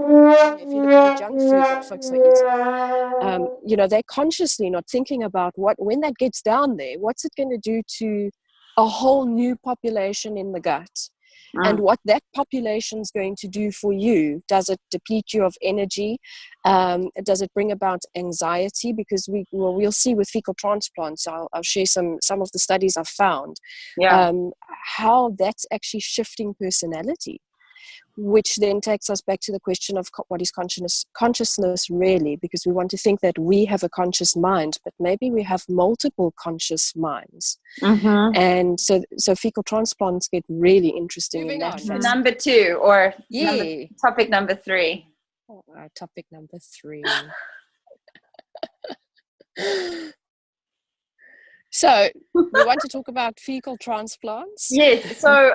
If you look at the junk food that folks are eating, they're consciously not thinking about when that gets down there, what's it going to do to a whole new population in the gut, and what that population is going to do for you. Does it deplete you of energy? Does it bring about anxiety? Because we'll see with fecal transplants. I'll share some of the studies I've found, how that's actually shifting personality, which then takes us back to the question of what is consciousness really, because we want to think that we have a conscious mind, but maybe we have multiple conscious minds. And so fecal transplants get really interesting. Moving in that on. Number 2, or topic number 3. Topic number 3. So we want to talk about fecal transplants. Yes. So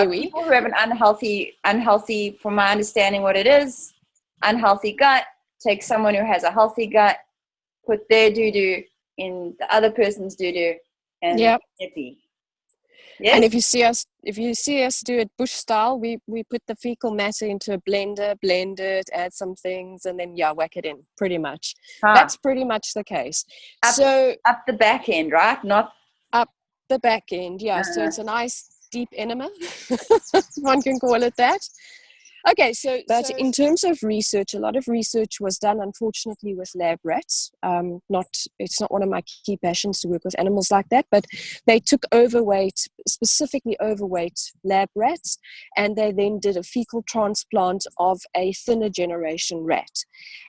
people who have an unhealthy, from my understanding, what it is, unhealthy gut. Take someone who has a healthy gut, put their doo-doo in the other person's doo-doo, and happy. Yes. And if you see us do it bush style, we put the fecal matter into a blender, blend it, add some things, and then whack it in. Pretty much. That's pretty much the case. Up the back end, right? Not up the back end. Yeah. So it's a nice deep enema. One can call it that. Okay, but in terms of research, a lot of research was done, unfortunately, with lab rats. It's not one of my key passions to work with animals like that, but they took specifically overweight lab rats, and they then did a fecal transplant of a thinner generation rat.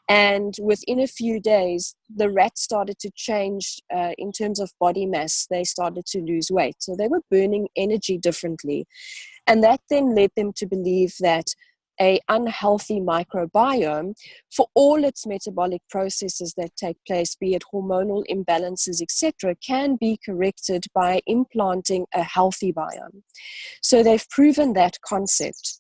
And within a few days, the rats started to change in terms of body mass. They started to lose weight. So they were burning energy differently. And that then led them to believe that a unhealthy microbiome, for all its metabolic processes that take place, be it hormonal imbalances, etc., can be corrected by implanting a healthy biome. So they've proven that concept.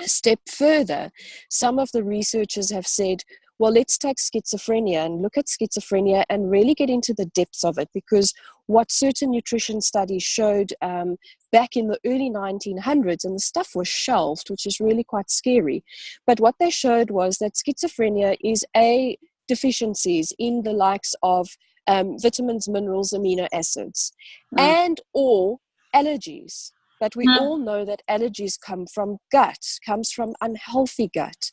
A step further, some of the researchers have said, well, let's take schizophrenia and look at schizophrenia and really get into the depths of it, because what certain nutrition studies showed back in the early 1900s, and the stuff was shelved, which is really quite scary, but what they showed was that schizophrenia is deficiencies in the likes of vitamins, minerals, amino acids, and or allergies. But we all know that allergies comes from unhealthy gut.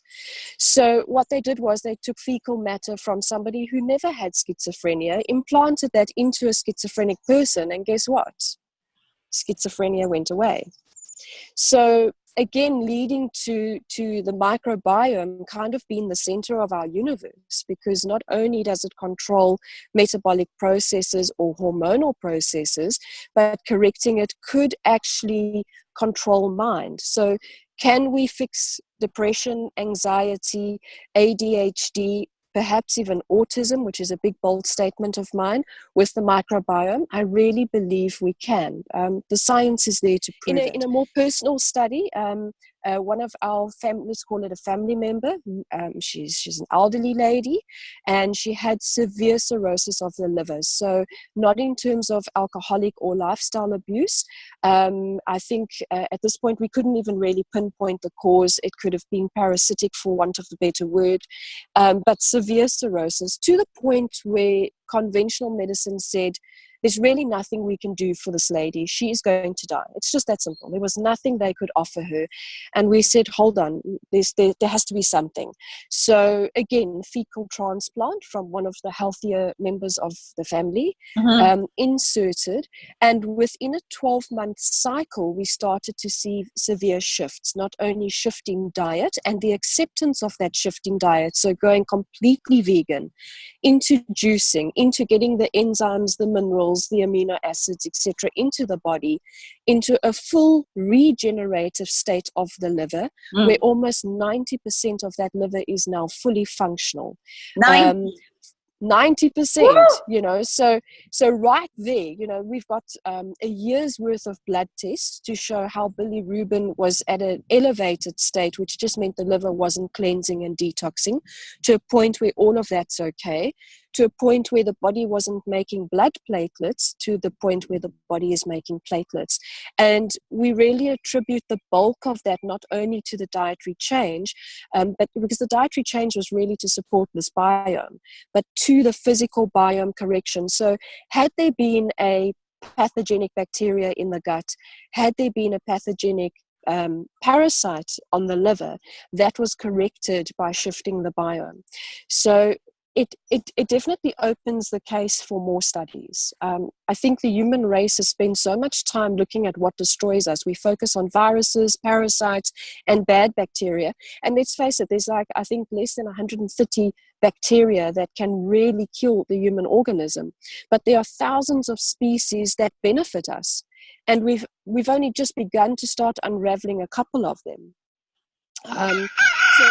So what they did was they took fecal matter from somebody who never had schizophrenia, implanted that into a schizophrenic person, and guess what? Schizophrenia went away. So again, leading to the microbiome kind of being the center of our universe, because not only does it control metabolic processes or hormonal processes, but correcting it could actually control mind. So can we fix depression, anxiety, ADHD, perhaps even autism, which is a big, bold statement of mine, with the microbiome? I really believe we can. The science is there to prove it. In a more personal study, one of our family, let's call it a family member, she's an elderly lady, and she had severe cirrhosis of the liver. So not in terms of alcoholic or lifestyle abuse. I think at this point we couldn't even really pinpoint the cause. It could have been parasitic, for want of a better word, but severe cirrhosis, to the point where conventional medicine said, there's really nothing we can do for this lady. She is going to die. It's just that simple. There was nothing they could offer her. And we said, hold on, there has to be something. So again, fecal transplant from one of the healthier members of the family, inserted. And within a 12-month cycle, we started to see severe shifts, not only shifting diet and the acceptance of that shifting diet. So going completely vegan, into juicing, into getting the enzymes, the minerals, the amino acids, etc., into the body, into a full regenerative state of the liver, where almost 90% of that liver is now fully functional. 90%, you know, so right there, you know, we've got a year's worth of blood tests to show how bilirubin was at an elevated state, which just meant the liver wasn't cleansing and detoxing, to a point where all of that's okay. to a point where the body wasn't making blood platelets to the point where the body is making platelets. And we really attribute the bulk of that not only to the dietary change, but because the dietary change was really to support this biome, but to the physical biome correction. So had there been a pathogenic bacteria in the gut, had there been a pathogenic parasite on the liver, that was corrected by shifting the biome. So it definitely opens the case for more studies. I think the human race has spent so much time looking at what destroys us. We focus on viruses, parasites, and bad bacteria. And let's face it, there's like, I think, less than 130 bacteria that can really kill the human organism. But there are thousands of species that benefit us. And we've only just begun to start unraveling a couple of them. So